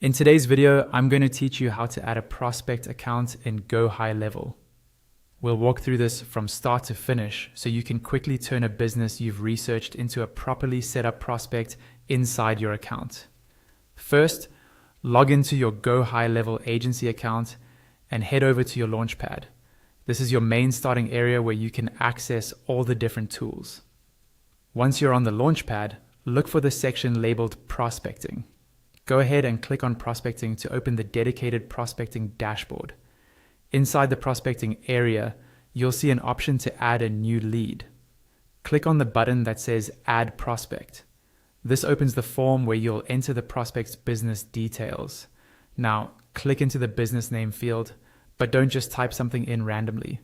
In today's video, I'm going to teach you how to add a prospect account in GoHighLevel. We'll walk through this from start to finish so you can quickly turn a business you've researched into a properly set up prospect inside your account. First, log into your GoHighLevel agency account and head over to your Launchpad. This is your main starting area where you can access all the different tools. Once you're on the Launchpad, look for the section labeled Prospecting. Go ahead and click on Prospecting to open the dedicated prospecting dashboard. Inside the prospecting area, you'll see an option to add a new lead. Click on the button that says Add Prospect. This opens the form where you'll enter the prospect's business details. Now, click into the business name field, but don't just type something in randomly.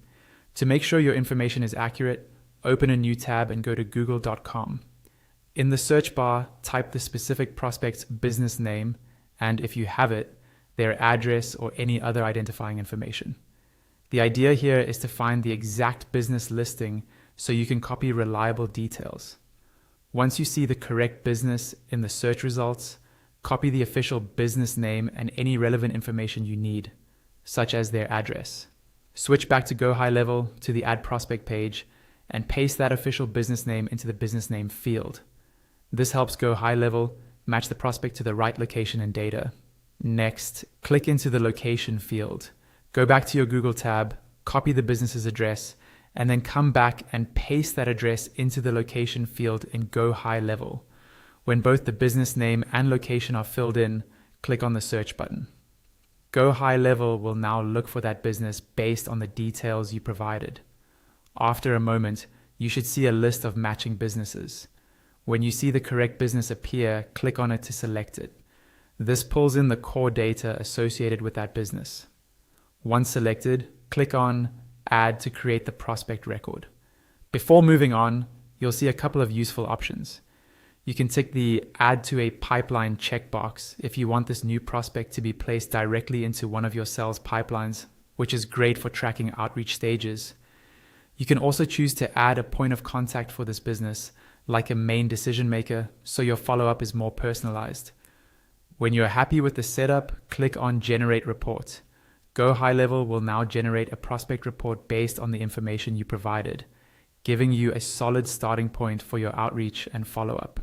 To make sure your information is accurate, open a new tab and go to google.com. In the search bar, type the specific prospect's business name and, if you have it, their address or any other identifying information. The idea here is to find the exact business listing so you can copy reliable details. Once you see the correct business in the search results, copy the official business name and any relevant information you need, such as their address. Switch back to GoHighLevel to the Add Prospect page and paste that official business name into the business name field. This helps GoHighLevel match the prospect to the right location and data. Next, click into the location field. Go back to your Google tab, copy the business's address, and then come back and paste that address into the location field in GoHighLevel. When both the business name and location are filled in, click on the search button. GoHighLevel will now look for that business based on the details you provided. After a moment, you should see a list of matching businesses. When you see the correct business appear, click on it to select it. This pulls in the core data associated with that business. Once selected, click on Add to create the prospect record. Before moving on, you'll see a couple of useful options. You can tick the Add to a Pipeline checkbox if you want this new prospect to be placed directly into one of your sales pipelines, which is great for tracking outreach stages. You can also choose to add a point of contact for this business, like a main decision maker, so your follow-up is more personalized. When you're happy with the setup, click on Generate Report. GoHighLevel will now generate a prospect report based on the information you provided, giving you a solid starting point for your outreach and follow-up.